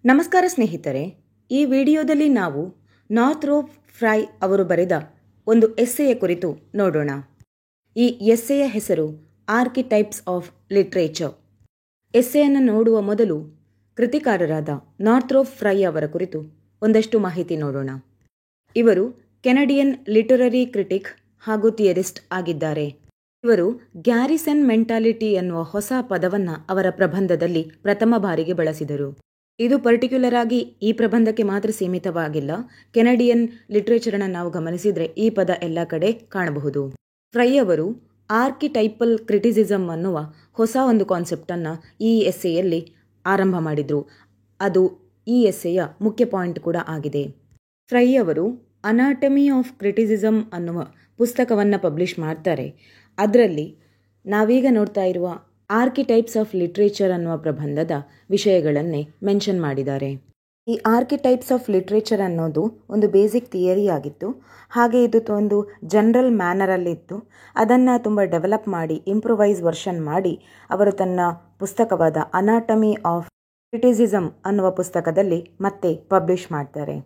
ನಮಸ್ಕಾರ ಸ್ನೇಹಿತರೆ, ಈ ವಿಡಿಯೋದಲ್ಲಿ ನಾವು ನಾರ್ಥ್ರೋಪ್ ಫ್ರೈ ಅವರು ಬರೆದ ಒಂದು ಎಸ್ಸೆಯ ಕುರಿತು ನೋಡೋಣ. ಈ ಎಸ್ಸೆಯ ಹೆಸರು ಆರ್ಕಿಟೈಪ್ಸ್ ಆಫ್ ಲಿಟ್ರೇಚರ್. ಎಸ್ಸೆಯನ್ನು ನೋಡುವ ಮೊದಲು ಕೃತಿಕಾರರಾದ ನಾರ್ಥ್ರೋಪ್ ಫ್ರೈ ಅವರ ಕುರಿತು ಒಂದಷ್ಟು ಮಾಹಿತಿ ನೋಡೋಣ. ಇವರು ಕೆನಡಿಯನ್ ಲಿಟರರಿ ಕ್ರಿಟಿಕ್ ಹಾಗೂ ಥಿಯರಿಸ್ಟ್ ಆಗಿದ್ದಾರೆ. ಇವರು ಗ್ಯಾರಿಸನ್ ಮೆಂಟಾಲಿಟಿ ಎನ್ನುವ ಹೊಸ ಪದವನ್ನು ಅವರ ಪ್ರಬಂಧದಲ್ಲಿ ಪ್ರಥಮ ಬಾರಿಗೆ ಬಳಸಿದರು. ಇದು ಪರ್ಟಿಕ್ಯುಲರ್ ಆಗಿ ಈ ಪ್ರಬಂಧಕ್ಕೆ ಮಾತ್ರ ಸೀಮಿತವಾಗಿಲ್ಲ. ಕೆನಡಿಯನ್ ಲಿಟ್ರೇಚರನ್ನು ನಾವು ಗಮನಿಸಿದರೆ ಈ ಪದ ಎಲ್ಲ ಕಡೆ ಕಾಣಬಹುದು. ಫ್ರೈ ಅವರು ಆರ್ಕಿಟೈಪಲ್ ಕ್ರಿಟಿಸಿಸಮ್ ಅನ್ನುವ ಹೊಸ ಒಂದು ಕಾನ್ಸೆಪ್ಟನ್ನು ಈ ಎಸ್ಸೆಯಲ್ಲಿ ಆರಂಭ ಮಾಡಿದರು. ಅದು ಈ ಎಸ್ಸೆಯ ಮುಖ್ಯ ಪಾಯಿಂಟ್ ಕೂಡ ಆಗಿದೆ. ಫ್ರೈ ಅವರು ಅನಾಟಮಿ ಆಫ್ ಕ್ರಿಟಿಸಿಸಮ್ ಅನ್ನುವ ಪುಸ್ತಕವನ್ನು ಪಬ್ಲಿಷ್ ಮಾಡ್ತಾರೆ. ಅದರಲ್ಲಿ ನಾವೀಗ ನೋಡ್ತಾ ಇರುವ ಆರ್ಕಿಟೈಪ್ಸ್ ಆಫ್ ಲಿಟ್ರೇಚರ್ ಅನ್ನುವ ಪ್ರಬಂಧದ ವಿಷಯಗಳನ್ನೇ ಮೆನ್ಷನ್ ಮಾಡಿದ್ದಾರೆ. ಈ ಆರ್ಕಿಟೈಪ್ಸ್ ಆಫ್ ಲಿಟ್ರೇಚರ್ ಅನ್ನೋದು ಒಂದು ಬೇಸಿಕ್ ಥಿಯರಿ ಆಗಿತ್ತು. ಹಾಗೆ ಇದು ಒಂದು ಜನರಲ್ ಮ್ಯಾನರಲ್ಲಿತ್ತು. ಅದನ್ನು ತುಂಬ ಡೆವಲಪ್ ಮಾಡಿ ಇಂಪ್ರೊವೈಸ್ ವರ್ಷನ್ ಮಾಡಿ ಅವರು ತನ್ನ ಪುಸ್ತಕವಾದ ಅನಾಟಮಿ ಆಫ್ ಕ್ರಿಟಿಸಿಸಮ್ ಅನ್ನುವ ಪುಸ್ತಕದಲ್ಲಿ ಮತ್ತೆ ಪಬ್ಲಿಷ್ ಮಾಡ್ತಾರೆ.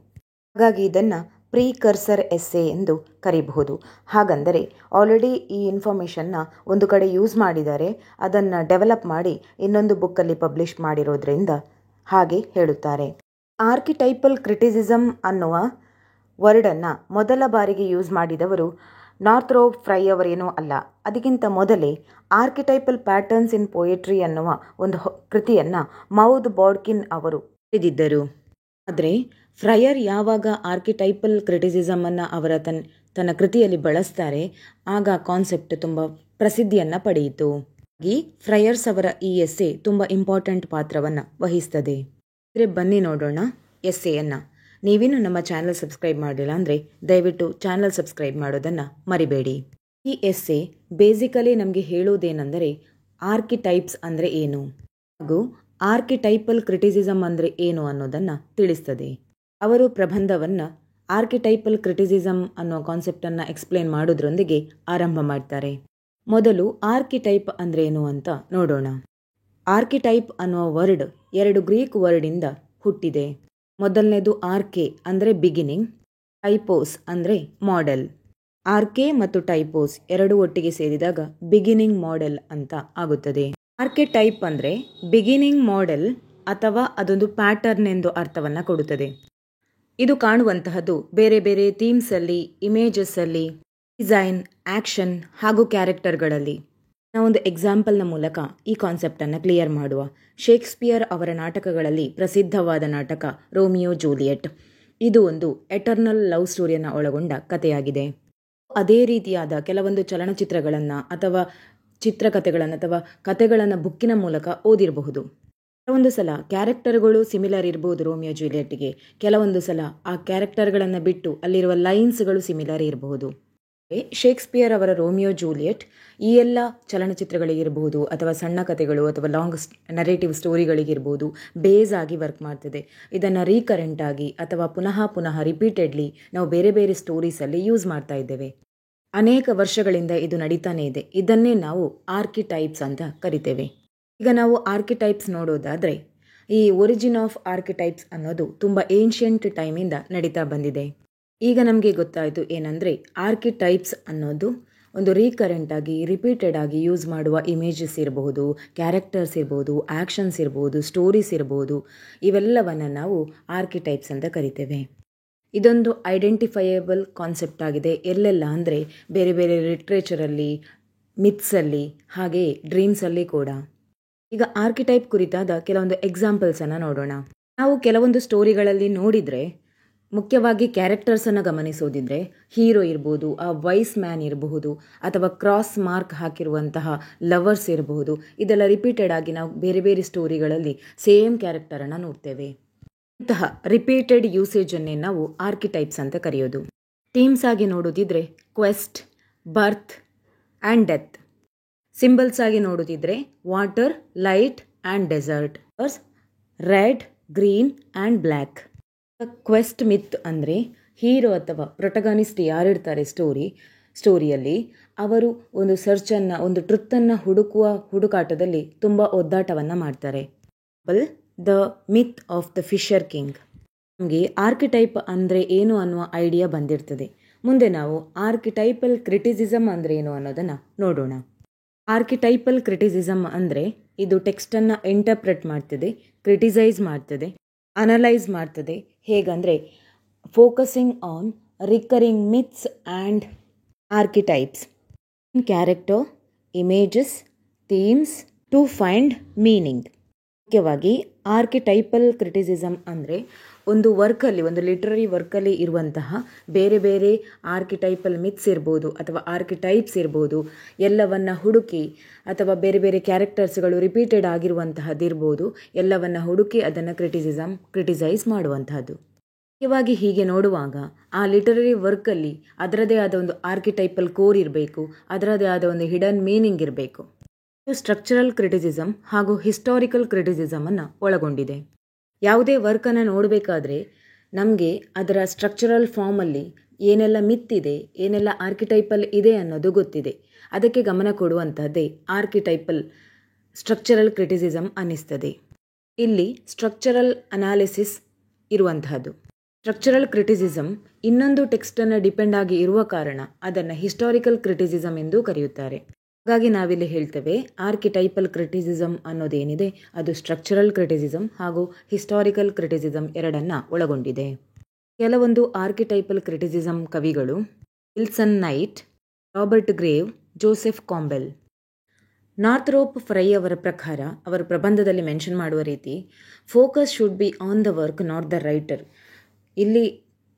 ಹಾಗಾಗಿ ಇದನ್ನು ಪ್ರೀಕರ್ಸರ್ ಎಸ್ಸೆ ಎಂದು ಕರೀಬಹುದು. ಹಾಗಂದರೆ ಆಲ್ರೆಡಿ ಈ ಇನ್ಫಾರ್ಮೇಷನ್ನ ಒಂದು ಕಡೆ ಯೂಸ್ ಮಾಡಿದ್ದಾರೆ, ಅದನ್ನು ಡೆವಲಪ್ ಮಾಡಿ ಇನ್ನೊಂದು ಬುಕ್ಕಲ್ಲಿ ಪಬ್ಲಿಷ್ ಮಾಡಿರೋದ್ರಿಂದ ಹಾಗೆ ಹೇಳುತ್ತಾರೆ. ಆರ್ಕಿಟೈಪಲ್ ಕ್ರಿಟಿಸಿಸಮ್ ಅನ್ನುವ ವರ್ಡನ್ನು ಮೊದಲ ಬಾರಿಗೆ ಯೂಸ್ ಮಾಡಿದವರು ನಾರ್ಥ್ರೋಪ್ ಫ್ರೈ ಅವರೇನೂ ಅಲ್ಲ. ಅದಕ್ಕಿಂತ ಮೊದಲೇ ಆರ್ಕಿಟೈಪಲ್ ಪ್ಯಾಟರ್ನ್ಸ್ ಇನ್ ಪೋಯೆಟ್ರಿ ಅನ್ನುವ ಒಂದು ಕೃತಿಯನ್ನು ಮೌದ್ ಬಾಡ್ಕಿನ್ ಅವರು ಬರೆದಿದ್ದರು. ಆದರೆ ಫ್ರೈಯರ್ ಯಾವಾಗ ಆರ್ಕಿಟೈಪಲ್ ಕ್ರಿಟಿಸಿಸಮನ್ನು ಅವರ ತನ್ನ ಕೃತಿಯಲ್ಲಿ ಬಳಸ್ತಾರೆ, ಆಗ ಕಾನ್ಸೆಪ್ಟ್ ತುಂಬ ಪ್ರಸಿದ್ಧಿಯನ್ನು ಪಡೆಯಿತು. ಈ ಫ್ರೈಯರ್ಸ್ ಅವರ ಈ ಎಸ್ಸೆ ತುಂಬ ಇಂಪಾರ್ಟೆಂಟ್ ಪಾತ್ರವನ್ನು ವಹಿಸ್ತದೆ. ಬನ್ನಿ ನೋಡೋಣ ಎಸ್ಸೆಯನ್ನು. ನೀವೇನು ನಮ್ಮ ಚಾನಲ್ ಸಬ್ಸ್ಕ್ರೈಬ್ ಮಾಡಿಲ್ಲ ಅಂದರೆ ದಯವಿಟ್ಟು ಚಾನಲ್ ಸಬ್ಸ್ಕ್ರೈಬ್ ಮಾಡೋದನ್ನು ಮರಿಬೇಡಿ. ಈ ಎಸ್ಸೆ ಬೇಸಿಕಲಿ ನಮಗೆ ಹೇಳೋದೇನೆಂದರೆ ಆರ್ಕಿಟೈಪ್ಸ್ ಅಂದರೆ ಏನು ಹಾಗೂ ಆರ್ಕಿಟೈಪಲ್ ಕ್ರಿಟಿಸಿಸಮ್ ಅಂದರೆ ಏನು ಅನ್ನೋದನ್ನು ತಿಳಿಸ್ತದೆ. ಅವರು ಪ್ರಬಂಧವನ್ನು ಆರ್ಕಿಟೈಪಲ್ ಕ್ರಿಟಿಸಿಸಮ್ ಅನ್ನೋ ಕಾನ್ಸೆಪ್ಟನ್ನು ಎಕ್ಸ್ಪ್ಲೇನ್ ಮಾಡೋದ್ರೊಂದಿಗೆ ಆರಂಭ ಮಾಡ್ತಾರೆ. ಮೊದಲು ಆರ್ಕಿಟೈಪ್ ಅಂದರೆ ಏನು ಅಂತ ನೋಡೋಣ. ಆರ್ಕಿಟೈಪ್ ಅನ್ನೋ ವರ್ಡ್ ಎರಡು ಗ್ರೀಕ್ ವರ್ಡಿಂದ ಹುಟ್ಟಿದೆ. ಮೊದಲನೇದು ಆರ್ಕೆ ಅಂದರೆ ಬಿಗಿನಿಂಗ್, ಟೈಪೋಸ್ ಅಂದರೆ ಮಾಡೆಲ್. ಆರ್ಕೆ ಮತ್ತು ಟೈಪೋಸ್ ಎರಡು ಒಟ್ಟಿಗೆ ಸೇರಿದಾಗ ಬಿಗಿನಿಂಗ್ ಮಾಡೆಲ್ ಅಂತ ಆಗುತ್ತದೆ. ಆರ್ಕಿಟೈಪ್ ಅಂದರೆ ಬಿಗಿನಿಂಗ್ ಮಾಡೆಲ್ ಅಥವಾ ಅದೊಂದು ಪ್ಯಾಟರ್ನ್ ಎಂದು ಅರ್ಥವನ್ನು ಕೊಡುತ್ತದೆ. ಇದು ಕಾಣುವಂತಹದ್ದು ಬೇರೆ ಬೇರೆ ಥೀಮ್ಸಲ್ಲಿ, ಇಮೇಜಸ್ಸಲ್ಲಿ, ಡಿಸೈನ್, ಆ್ಯಕ್ಷನ್ ಹಾಗೂ ಕ್ಯಾರೆಕ್ಟರ್ಗಳಲ್ಲಿ. ನಾವೊಂದು ಎಕ್ಸಾಂಪಲ್ನ ಮೂಲಕ ಈ ಕಾನ್ಸೆಪ್ಟನ್ನು ಕ್ಲಿಯರ್ ಮಾಡುವ. ಶೇಕ್ಸ್ಪಿಯರ್ ಅವರ ನಾಟಕಗಳಲ್ಲಿ ಪ್ರಸಿದ್ಧವಾದ ನಾಟಕ ರೋಮಿಯೋ ಜೂಲಿಯೆಟ್. ಇದು ಒಂದು ಎಟರ್ನಲ್ ಲವ್ ಸ್ಟೋರಿಯನ್ನು ಒಳಗೊಂಡ ಕಥೆಯಾಗಿದೆ. ಅದೇ ರೀತಿಯಾದ ಕೆಲವೊಂದು ಚಲನಚಿತ್ರಗಳನ್ನು ಅಥವಾ ಚಿತ್ರಕಥೆಗಳನ್ನು ಅಥವಾ ಕಥೆಗಳನ್ನು ಬುಕ್ಕಿನ ಮೂಲಕ ಓದಿರಬಹುದು. ಕೆಲವೊಂದು ಸಲ ಕ್ಯಾರೆಕ್ಟರ್ಗಳು ಸಿಮಿಲರ್ ಇರ್ಬೋದು ರೋಮಿಯೋ ಜೂಲಿಯೆಟ್ಗೆ, ಕೆಲವೊಂದು ಸಲ ಆ ಕ್ಯಾರೆಕ್ಟರ್ಗಳನ್ನು ಬಿಟ್ಟು ಅಲ್ಲಿರುವ ಲೈನ್ಸ್ಗಳು ಸಿಮಿಲರ್ ಇರಬಹುದು. ಶೇಕ್ಸ್ಪಿಯರ್ ಅವರ ರೋಮಿಯೋ ಜೂಲಿಯೆಟ್ ಈ ಎಲ್ಲ ಚಲನಚಿತ್ರಗಳಿಗಿರಬಹುದು ಅಥವಾ ಸಣ್ಣ ಕಥೆಗಳು ಅಥವಾ ಲಾಂಗ್ ನರೇಟಿವ್ ಸ್ಟೋರಿಗಳಿಗಿರ್ಬೋದು ಬೇಸ್ ಆಗಿ ವರ್ಕ್ ಮಾಡ್ತದೆ. ಇದನ್ನು ರೀಕರೆಂಟ್ ಆಗಿ ಅಥವಾ ಪುನಃ ಪುನಃ ರಿಪೀಟೆಡ್ಲಿ ನಾವು ಬೇರೆ ಬೇರೆ ಸ್ಟೋರೀಸಲ್ಲಿ ಯೂಸ್ ಮಾಡ್ತಾ ಇದ್ದೇವೆ. ಅನೇಕ ವರ್ಷಗಳಿಂದ ಇದು ನಡೀತಾನೆ ಇದೆ. ಇದನ್ನೇ ನಾವು ಆರ್ಕಿಟೈಪ್ಸ್ ಅಂತ ಕರಿತೇವೆ. ಈಗ ನಾವು ಆರ್ಕಿಟೈಪ್ಸ್ ನೋಡೋದಾದರೆ ಈ ಒರಿಜಿನ್ ಆಫ್ ಆರ್ಕಿಟೈಪ್ಸ್ ಅನ್ನೋದು ತುಂಬ ಏನ್ಷಿಯಂಟ್ ಟೈಮಿಂದ ನಡೀತಾ ಬಂದಿದೆ. ಈಗ ನಮಗೆ ಗೊತ್ತಾಯಿತು ಏನಂದರೆ ಆರ್ಕಿಟೈಪ್ಸ್ ಅನ್ನೋದು ಒಂದು ರೀಕರೆಂಟ್ ಆಗಿ ರಿಪೀಟೆಡ್ ಆಗಿ ಯೂಸ್ ಮಾಡುವ ಇಮೇಜಸ್ ಇರಬಹುದು, ಕ್ಯಾರೆಕ್ಟರ್ಸ್ ಇರ್ಬೋದು, ಆ್ಯಕ್ಷನ್ಸ್ ಇರ್ಬೋದು, ಸ್ಟೋರೀಸ್ ಇರ್ಬೋದು. ಇವೆಲ್ಲವನ್ನು ನಾವು ಆರ್ಕಿಟೈಪ್ಸ್ ಅಂತ ಕರಿತೇವೆ. ಇದೊಂದು ಐಡೆಂಟಿಫೈಯಬಲ್ ಕಾನ್ಸೆಪ್ಟ್ ಆಗಿದೆ. ಎಲ್ಲೆಲ್ಲ ಅಂದರೆ ಬೇರೆ ಬೇರೆ ಲಿಟ್ರೇಚರಲ್ಲಿ, ಮಿತ್ಸಲ್ಲಿ, ಹಾಗೆ ಡ್ರೀಮ್ಸಲ್ಲಿ ಕೂಡ. ಈಗ ಆರ್ಕಿಟೈಪ್ ಕುರಿತಾದ ಕೆಲವೊಂದು ಎಕ್ಸಾಂಪಲ್ಸನ್ನು ನೋಡೋಣ. ನಾವು ಕೆಲವೊಂದು ಸ್ಟೋರಿಗಳಲ್ಲಿ ನೋಡಿದರೆ ಮುಖ್ಯವಾಗಿ ಕ್ಯಾರೆಕ್ಟರ್ಸನ್ನು ಗಮನಿಸೋದಿದ್ರೆ ಹೀರೋ ಇರ್ಬೋದು, ಆ ವೈಸ್ ಮ್ಯಾನ್ ಇರಬಹುದು ಅಥವಾ ಕ್ರಾಸ್ ಮಾರ್ಕ್ ಹಾಕಿರುವಂತಹ ಲವರ್ಸ್ ಇರಬಹುದು. ಇದೆಲ್ಲ ರಿಪೀಟೆಡ್ ಆಗಿ ನಾವು ಬೇರೆ ಬೇರೆ ಸ್ಟೋರಿಗಳಲ್ಲಿ ಸೇಮ್ ಕ್ಯಾರೆಕ್ಟರನ್ನು ನೋಡ್ತೇವೆ. ಇಂತಹ ರಿಪೀಟೆಡ್ ಯೂಸೇಜನ್ನೇ ನಾವು ಆರ್ಕಿಟೈಪ್ಸ್ ಅಂತ ಕರೆಯೋದು. ಥೀಮ್ಸ್ ಆಗಿ ನೋಡೋದಿದ್ರೆ quest, birth and death. Symbols ಆಗಿ ನೋಡೋದಿದ್ರೆ water, light and desert, red, green and black. Quest myth ಅಂದರೆ ಹೀರೋ ಅಥವಾ ಪ್ರೊಟಗಾನಿಸ್ಟ್ ಯಾರಿರ್ತಾರೆ ಸ್ಟೋರಿಯಲ್ಲಿ ಅವರು ಒಂದು ಸರ್ಚನ್ನು, ಒಂದು ಟ್ರುತ್ತನ್ನು ಹುಡುಕುವ ಹುಡುಕಾಟದಲ್ಲಿ ತುಂಬ ಒದ್ದಾಟವನ್ನು ಮಾಡ್ತಾರೆ. The myth of the Fisher king. ನಮಗೆ ಆರ್ಕಿಟೈಪ್ ಅಂದರೆ ಏನು ಅನ್ನುವ ಐಡಿಯಾ ಬಂದಿರ್ತದೆ. ಮುಂದೆ ನಾವು ಆರ್ಕಿಟೈಪಲ್ ಕ್ರಿಟಿಸಿಸಮ್ ಅಂದರೆ ಏನು ಅನ್ನೋದನ್ನು ನೋಡೋಣ. ಆರ್ಕಿಟೈಪಲ್ ಕ್ರಿಟಿಸಿಸಮ್ ಅಂದರೆ ಇದು ಟೆಕ್ಸ್ಟನ್ನು ಇಂಟರ್ಪ್ರೆಟ್ ಮಾಡ್ತದೆ, ಕ್ರಿಟಿಸೈಸ್ ಮಾಡ್ತದೆ, ಅನಲೈಸ್ ಮಾಡ್ತದೆ. ಹೇಗಂದರೆ focusing on recurring myths and archetypes in character, images, themes to find meaning. ಮುಖ್ಯವಾಗಿ ಆರ್ಕಿಟೈಪಲ್ ಕ್ರಿಟಿಸಿಸಮ್ ಅಂದರೆ ಒಂದು ವರ್ಕಲ್ಲಿ, ಒಂದು ಲಿಟ್ರರಿ ವರ್ಕಲ್ಲಿ ಇರುವಂತಹ ಬೇರೆ ಬೇರೆ ಆರ್ಕಿಟೈಪಲ್ ಮಿತ್ಸ್ ಇರ್ಬೋದು ಅಥವಾ ಆರ್ಕಿಟೈಪ್ಸ್ ಇರ್ಬೋದು, ಎಲ್ಲವನ್ನು ಹುಡುಕಿ ಅಥವಾ ಬೇರೆ ಬೇರೆ ಕ್ಯಾರೆಕ್ಟರ್ಸ್ಗಳು ರಿಪೀಟೆಡ್ ಆಗಿರುವಂತಹದ್ದಿರ್ಬೋದು, ಎಲ್ಲವನ್ನು ಹುಡುಕಿ ಅದನ್ನು ಕ್ರಿಟಿಸೈಸ್ ಮಾಡುವಂತಹದ್ದು. ಮುಖ್ಯವಾಗಿ ಹೀಗೆ ನೋಡುವಾಗ ಆ ಲಿಟರರಿ ವರ್ಕಲ್ಲಿ ಅದರದೇ ಆದ ಒಂದು ಆರ್ಕಿಟೈಪಲ್ ಕೋರ್ ಇರಬೇಕು, ಅದರದೇ ಆದ ಒಂದು ಹಿಡನ್ ಮೀನಿಂಗ್ ಇರಬೇಕು. ಸ್ಟ್ರಕ್ಚರಲ್ ಕ್ರಿಟಿಸಿಸಮ್ ಹಾಗೂ ಹಿಸ್ಟಾರಿಕಲ್ ಕ್ರಿಟಿಸಿಸಮನ್ನು ಒಳಗೊಂಡಿದೆ. ಯಾವುದೇ ವರ್ಕನ್ನು ನೋಡಬೇಕಾದ್ರೆ ನಮಗೆ ಅದರ ಸ್ಟ್ರಕ್ಚರಲ್ ಫಾರ್ಮಲ್ಲಿ ಏನೆಲ್ಲ ಮಿತ್ತಿದೆ, ಏನೆಲ್ಲ ಆರ್ಕಿಟೈಪಲ್ ಇದೆ ಅನ್ನೋದು ಗೊತ್ತಿದೆ. ಅದಕ್ಕೆ ಗಮನ ಕೊಡುವಂತಹದ್ದೇ ಆರ್ಕಿಟೈಪಲ್ ಸ್ಟ್ರಕ್ಚರಲ್ ಕ್ರಿಟಿಸಿಸಮ್ ಅನ್ನಿಸ್ತದೆ. ಇಲ್ಲಿ ಸ್ಟ್ರಕ್ಚರಲ್ ಅನಾಲಿಸಿಸ್ ಇರುವಂತಹದ್ದು. ಸ್ಟ್ರಕ್ಚರಲ್ ಕ್ರಿಟಿಸಿಸಮ್ ಇನ್ನೊಂದು ಟೆಕ್ಸ್ಟನ್ನು ಡಿಪೆಂಡ್ ಆಗಿ ಇರುವ ಕಾರಣ ಅದನ್ನು ಹಿಸ್ಟಾರಿಕಲ್ ಕ್ರಿಟಿಸಿಸಮ್ ಎಂದು ಕರೆಯುತ್ತಾರೆ. ಹಾಗಾಗಿ ನಾವಿಲ್ಲಿ ಹೇಳ್ತೇವೆ ಆರ್ಕಿಟೈಪಲ್ ಕ್ರಿಟಿಸಿಸಮ್ ಅನ್ನೋದೇನಿದೆ ಅದು ಸ್ಟ್ರಕ್ಚರಲ್ ಕ್ರಿಟಿಸಿಸಮ್ ಹಾಗೂ ಹಿಸ್ಟಾರಿಕಲ್ ಕ್ರಿಟಿಸಿಸಮ್ ಎರಡನ್ನು ಒಳಗೊಂಡಿದೆ. ಕೆಲವೊಂದು ಆರ್ಕಿಟೈಪಲ್ ಕ್ರಿಟಿಸಿಸಮ್ ಕವಿಗಳು Wilson Knight, Robert Grave, Joseph Campbell. Northrop Frye ಅವರ ಪ್ರಕಾರ ಅವರ ಪ್ರಬಂಧದಲ್ಲಿ ಮೆನ್ಷನ್ ಮಾಡುವ ರೀತಿ focus should be on the work, not the writer. ಇಲ್ಲಿ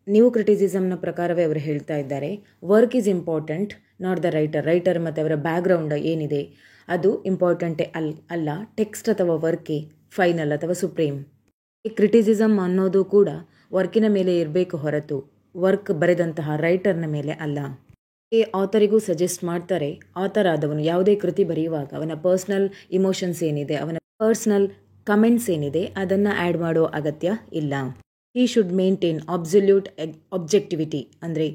ನ್ಯೂ ಕ್ರಿಟಿಸಿಸಮ್ನ ಪ್ರಕಾರವೇ ಅವರು ಹೇಳ್ತಾ ಇದ್ದಾರೆ, work is important, not the writer ಮತ್ತು ಅವರ ಬ್ಯಾಕ್ಗ್ರೌಂಡ್ ಏನಿದೆ ಅದು ಇಂಪಾರ್ಟೆಂಟೇ ಅಲ್ಲ, ಟೆಕ್ಸ್ಟ್ ಅಥವಾ ವರ್ಕೇ ಫೈನಲ್ ಅಥವಾ ಸುಪ್ರೀಂ. ಈ ಕ್ರಿಟಿಸಿಸಮ್ ಅನ್ನೋದು ಕೂಡ ವರ್ಕಿನ ಮೇಲೆ ಇರಬೇಕು ಹೊರತು ವರ್ಕ್ ಬರೆದಂತಹ ರೈಟರ್ನ ಮೇಲೆ ಅಲ್ಲ. ಈ ಆಥರಿಗೂ ಸಜೆಸ್ಟ್ ಮಾಡ್ತಾರೆ, ಆಥರ್ ಆದವನು ಯಾವುದೇ ಕೃತಿ ಬರೆಯುವಾಗ ಅವನ ಪರ್ಸ್ನಲ್ ಇಮೋಷನ್ಸ್ ಏನಿದೆ, ಅವನ ಪರ್ಸ್ನಲ್ ಕಮೆಂಟ್ಸ್ ಏನಿದೆ ಅದನ್ನು ಆ್ಯಡ್ ಮಾಡೋ ಅಗತ್ಯ ಇಲ್ಲ. He should maintain absolute objectivity, ಅಂದರೆ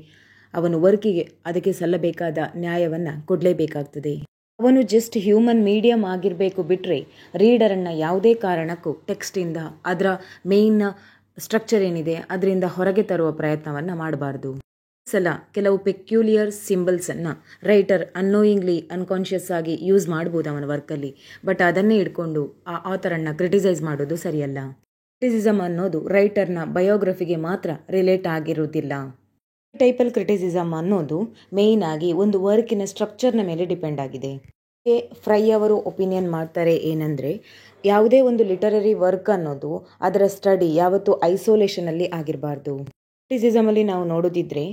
ಅವನು ವರ್ಕಿಗೆ ಅದಕ್ಕೆ ಸಲ್ಲಬೇಕಾದ ನ್ಯಾಯವನ್ನು ಕೊಡಲೇಬೇಕಾಗ್ತದೆ. ಅವನು ಜಸ್ಟ್ ಹ್ಯೂಮನ್ ಮೀಡಿಯಮ್ ಆಗಿರಬೇಕು ಬಿಟ್ಟರೆ ರೀಡರನ್ನು ಯಾವುದೇ ಕಾರಣಕ್ಕೂ ಟೆಕ್ಸ್ಟಿಂದ ಅದರ ಮೇಯ್ನ್ ಸ್ಟ್ರಕ್ಚರ್ ಏನಿದೆ ಅದರಿಂದ ಹೊರಗೆ ತರುವ ಪ್ರಯತ್ನವನ್ನು ಮಾಡಬಾರ್ದು. ಸಲ ಕೆಲವು ಪೆಕ್ಯುಲಿಯರ್ ಸಿಂಬಲ್ಸನ್ನು ರೈಟರ್ ಅನ್ನೋಯಿಂಗ್ಲಿ ಅನ್ಕಾನ್ಷಿಯಸ್ ಆಗಿ ಯೂಸ್ ಮಾಡ್ಬೋದು ಅವನ ವರ್ಕಲ್ಲಿ, ಬಟ್ ಅದನ್ನೇ ಇಟ್ಕೊಂಡು ಆ ಆಥರನ್ನು ಕ್ರಿಟಿಸೈಸ್ ಮಾಡೋದು ಸರಿಯಲ್ಲ. ಕ್ರಿಟಿಸಿಸಮ್ ಅನ್ನೋದು ರೈಟರ್ನ ಬಯೋಗ್ರಫಿಗೆ ಮಾತ್ರ ರಿಲೇಟ್ ಆಗಿರುವುದಿಲ್ಲ. ಆರ್ಕಿಟೈಪಲ್ ಕ್ರಿಟಿಸಿಸಮ್ ಅನ್ನೋದು ಮೇಯ್ನ್ ಆಗಿ ಒಂದು ವರ್ಕಿನ ಸ್ಟ್ರಕ್ಚರ್ನ ಮೇಲೆ ಡಿಪೆಂಡ್ ಆಗಿದೆ. ಫ್ರೈ ಅವರು ಒಪಿನಿಯನ್ ಮಾಡ್ತಾರೆ ಏನಂದರೆ, ಯಾವುದೇ ಒಂದು ಲಿಟರರಿ ವರ್ಕ್ ಅನ್ನೋದು ಅದರ ಸ್ಟಡಿ ಯಾವತ್ತೂ ಐಸೋಲೇಷನಲ್ಲಿ ಆಗಿರಬಾರ್ದು. ಕ್ರಿಟಿಸಿಸಮಲ್ಲಿ ನಾವು ನೋಡೋದಿದ್ರೆ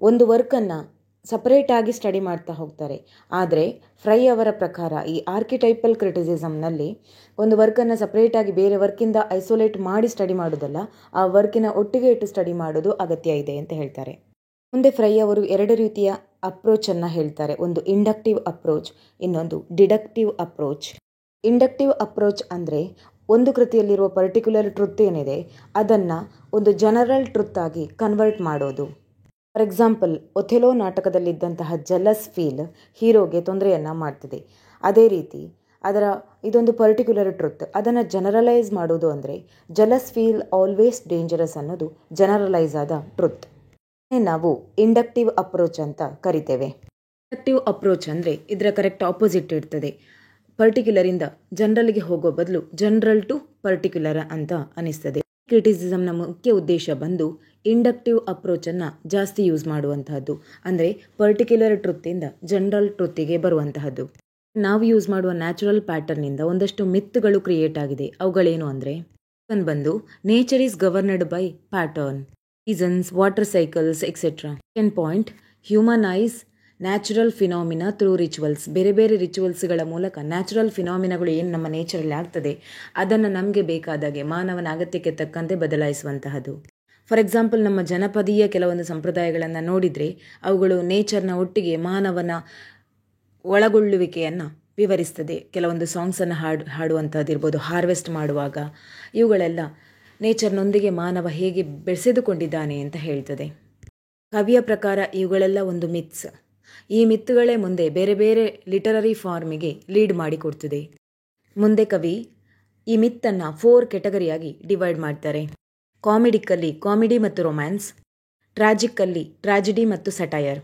ಒಂದು ವರ್ಕನ್ನು ಸಪರೇಟಾಗಿ ಸ್ಟಡಿ ಮಾಡ್ತಾ ಹೋಗ್ತಾರೆ. ಆದರೆ ಫ್ರೈ ಅವರ ಪ್ರಕಾರ ಈ ಆರ್ಕಿಟೈಪಲ್ ಕ್ರಿಟಿಸಿಸಮ್ನಲ್ಲಿ ಒಂದು ವರ್ಕನ್ನು ಸಪರೇಟಾಗಿ ಬೇರೆ ವರ್ಕಿಂದ ಐಸೋಲೇಟ್ ಮಾಡಿ ಸ್ಟಡಿ ಮಾಡೋದಲ್ಲ, ಆ ವರ್ಕಿನ ಒಟ್ಟಿಗೆ ಇಟ್ಟು ಸ್ಟಡಿ ಮಾಡೋದು ಅಗತ್ಯ ಇದೆ ಅಂತ ಹೇಳ್ತಾರೆ. ಮುಂದೆ ಫ್ರೈ ಅವರು ಎರಡು ರೀತಿಯ ಅಪ್ರೋಚನ್ನು ಹೇಳ್ತಾರೆ. ಒಂದು ಇಂಡಕ್ಟಿವ್ ಅಪ್ರೋಚ್, ಇನ್ನೊಂದು ಡಿಡಕ್ಟಿವ್ ಅಪ್ರೋಚ್. ಇಂಡಕ್ಟಿವ್ ಅಪ್ರೋಚ್ ಅಂದರೆ ಒಂದು ಕೃತಿಯಲ್ಲಿರುವ ಪರ್ಟಿಕ್ಯುಲರ್ ಟ್ರುತ್ ಏನಿದೆ ಅದನ್ನು ಒಂದು ಜನರಲ್ ಟ್ರುತ್ ಆಗಿ ಕನ್ವರ್ಟ್ ಮಾಡೋದು. ಫಾರ್ ಎಕ್ಸಾಂಪಲ್, ಒಥೆಲೋ ನಾಟಕದಲ್ಲಿದ್ದಂತಹ ಜಲಸ್ ಫೀಲ್ ಹೀರೋಗೆ ತೊಂದರೆಯನ್ನು ಮಾಡ್ತದೆ. ಅದೇ ರೀತಿ ಇದೊಂದು ಪರ್ಟಿಕ್ಯುಲರ್ ಟ್ರುತ್, ಅದನ್ನು ಜನರಲೈಸ್ ಮಾಡೋದು ಅಂದರೆ ಜಲಸ್ ಫೀಲ್ ಆಲ್ವೇಸ್ ಡೇಂಜರಸ್ ಅನ್ನೋದು ಜನರಲೈಸ್ ಆದ ಟ್ರುತ್. ನಾವು ಇಂಡಕ್ಟಿವ್ ಅಪ್ರೋಚ್ ಅಂತ ಕರಿತೇವೆ. ಇಂಡಕ್ಟಿವ್ ಅಪ್ರೋಚ್ ಅಂದರೆ ಇದರ ಕರೆಕ್ಟ್ ಆಪೋಸಿಟ್ ಇರ್ತದೆ. ಪರ್ಟಿಕ್ಯುಲರಿಂದ ಜನರಲ್ಗೆ ಹೋಗೋ ಬದಲು ಜನರಲ್ ಟು ಪರ್ಟಿಕ್ಯುಲರ್ ಅಂತ ಅನಿಸ್ತದೆ. ಕ್ರಿಟಿಸಿಸಮ್ನ ಮುಖ್ಯ ಉದ್ದೇಶ ಬಂದು ಇಂಡಕ್ಟಿವ್ ಅಪ್ರೋಚನ್ನು ಜಾಸ್ತಿ ಯೂಸ್ ಮಾಡುವಂತಹದ್ದು, ಅಂದರೆ ಪರ್ಟಿಕ್ಯುಲರ್ ಟ್ರುತ್ತಿಂದ ಜನರಲ್ ಟ್ರುತ್ತಿಗೆ ಬರುವಂತಹದ್ದು. ನಾವು ಯೂಸ್ ಮಾಡುವ ನ್ಯಾಚುರಲ್ ಪ್ಯಾಟರ್ನಿಂದ ಒಂದಷ್ಟು ಮಿತ್ಗಳು ಕ್ರಿಯೇಟ್ ಆಗಿದೆ. ಅವುಗಳೇನು ಅಂದರೆ, ಬಂದು nature is governed by pattern, seasons, water cycles etcetera. Second point, humanise natural phenomena through rituals. ಬೇರೆ ಬೇರೆ ರಿಚುವಲ್ಸ್ಗಳ ಮೂಲಕ ನ್ಯಾಚುರಲ್ ಫಿನಾಮಿನಾಗಳು ಏನು ನಮ್ಮ ನೇಚರಲ್ಲಿ ಆಗ್ತದೆ ಅದನ್ನು ನಮಗೆ ಬೇಕಾದಾಗೆ ಮಾನವನ ಅಗತ್ಯಕ್ಕೆ ತಕ್ಕಂತೆ ಬದಲಾಯಿಸುವಂತಹದ್ದು. ಫಾರ್ ಎಕ್ಸಾಂಪಲ್, ನಮ್ಮ ಜನಪದೀಯ ಕೆಲವೊಂದು ಸಂಪ್ರದಾಯಗಳನ್ನು ನೋಡಿದರೆ ಅವುಗಳು ನೇಚರ್ನ ಒಟ್ಟಿಗೆ ಮಾನವನ ಒಳಗೊಳ್ಳುವಿಕೆಯನ್ನು ವಿವರಿಸ್ತದೆ. ಕೆಲವೊಂದು ಸಾಂಗ್ಸನ್ನು ಹಾಡುವಂಥದ್ದಿರ್ಬೋದು, ಹಾರ್ವೆಸ್ಟ್ ಮಾಡುವಾಗ ಇವುಗಳೆಲ್ಲ ನೇಚರ್ನೊಂದಿಗೆ ಮಾನವ ಹೇಗೆ ಬೆಸೆದುಕೊಂಡಿದ್ದಾನೆ ಅಂತ ಹೇಳ್ತದೆ. ಕವಿಯ ಪ್ರಕಾರ ಇವುಗಳೆಲ್ಲ ಒಂದು ಮಿತ್ಸ್. ಈ ಮಿತ್ತುಗಳೇ ಮುಂದೆ ಬೇರೆ ಬೇರೆ ಲಿಟರರಿ ಫಾರ್ಮಿಗೆ ಲೀಡ್ ಮಾಡಿಕೊಡ್ತದೆ. ಮುಂದೆ ಕವಿ ಈ ಮಿತ್ತನ್ನು 4 ಕೆಟಗರಿಯಾಗಿ ಡಿವೈಡ್ ಮಾಡ್ತಾರೆ. ಕಾಮಿಡಿಕಲ್ಲಿ ಕಾಮಿಡಿ ಮತ್ತು ರೊಮ್ಯಾನ್ಸ್, ಟ್ರಾಜಿಕಲ್ಲಿ ಟ್ರಾಜಿಡಿ ಮತ್ತು ಸಟೈರ್.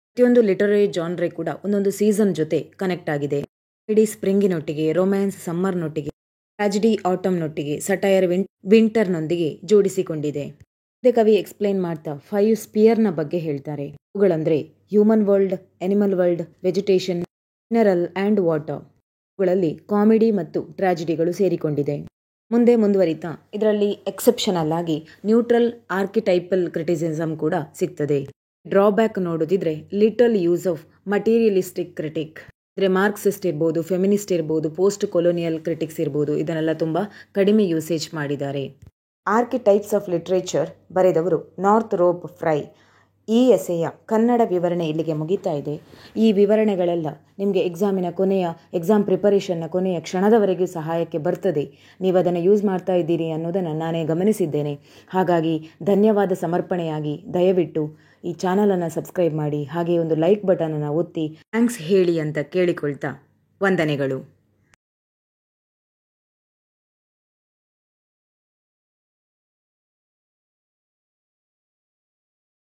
ಪ್ರತಿಯೊಂದು ಲಿಟರರಿ ಜಾನ್ರೆ ಕೂಡ ಒಂದೊಂದು ಸೀಸನ್ ಜೊತೆ ಕನೆಕ್ಟ್ ಆಗಿದೆ. ಕಾಮಿಡಿ ಸ್ಪ್ರಿಂಗಿನೊಟ್ಟಿಗೆ, ರೊಮ್ಯಾನ್ಸ್ ಸಮ್ಮರ್ನೊಟ್ಟಿಗೆ, ಟ್ರಾಜಿಡಿ ಆಟಮ್ನೊಟ್ಟಿಗೆ, ಸಟೈರ್ ವಿಂಟರ್ನೊಂದಿಗೆ ಜೋಡಿಸಿಕೊಂಡಿದೆ. ಕವಿ ಎಕ್ಸ್ಪ್ಲೇನ್ ಮಾಡ್ತಾ 5 ಸ್ಪಿಯರ್ನ ಬಗ್ಗೆ ಹೇಳ್ತಾರೆ. ಅವುಗಳಂದ್ರೆ human world, animal world, vegetation, mineral and water. ಅವುಗಳಲ್ಲಿ ಕಾಮಿಡಿ ಮತ್ತು ಟ್ರಾಜಿಡಿಗಳು ಸೇರಿಕೊಂಡಿದೆ. ಮುಂದೆ ಮುಂದುವರಿತಾ ಇದರಲ್ಲಿ ಎಕ್ಸೆಪ್ಷನಲ್ ಆಗಿ ನ್ಯೂಟ್ರಲ್ ಆರ್ಕಿಟೈಪಲ್ ಕ್ರಿಟಿಸಿಸಮ್ ಕೂಡ ಸಿಗ್ತದೆ. ಡ್ರಾಬ್ಯಾಕ್ ನೋಡೋದಿದ್ರೆ little use of materialistic critic. ಅಂದರೆ ಮಾರ್ಕ್ಸಿಸ್ಟ್ ಇರ್ಬೋದು, ಫೆಮಿನಿಸ್ಟ್ ಇರ್ಬೋದು, ಪೋಸ್ಟ್ ಕೊಲೋನಿಯಲ್ ಕ್ರಿಟಿಕ್ಸ್ ಇರ್ಬೋದು, ಇದನ್ನೆಲ್ಲ ತುಂಬ ಕಡಿಮೆ ಯೂಸೇಜ್ ಮಾಡಿದ್ದಾರೆ. ಆರ್ಕಿಟೈಪ್ಸ್ ಆಫ್ ಲಿಟ್ರೇಚರ್ ಬರೆದವರು ನಾರ್ಥ್ರೋಪ್ ಫ್ರೈ. ಈ ಎಸೆಯ ಕನ್ನಡ ವಿವರಣೆ ಇಲ್ಲಿಗೆ ಮುಗಿತಾ ಇದೆ. ಈ ವಿವರಣೆಗಳೆಲ್ಲ ನಿಮಗೆ ಎಕ್ಸಾಮ್ ಪ್ರಿಪರೇಷನ್ನ ಕೊನೆಯ ಕ್ಷಣದವರೆಗೂ ಸಹಾಯಕ್ಕೆ ಬರ್ತದೆ. ನೀವು ಅದನ್ನು ಯೂಸ್ ಮಾಡ್ತಾ ಇದ್ದೀರಿ ಅನ್ನೋದನ್ನು ನಾನೇ ಗಮನಿಸಿದ್ದೇನೆ. ಹಾಗಾಗಿ ಧನ್ಯವಾದ ಸಮರ್ಪಣೆಯಾಗಿ ದಯವಿಟ್ಟು ಈ ಚಾನಲನ್ನು ಸಬ್ಸ್ಕ್ರೈಬ್ ಮಾಡಿ, ಹಾಗೆ ಒಂದು ಲೈಕ್ ಬಟನನ್ನು ಒತ್ತಿ ಥ್ಯಾಂಕ್ಸ್ ಹೇಳಿ ಅಂತ ಕೇಳಿಕೊಳ್ತಾ ವಂದನೆಗಳು.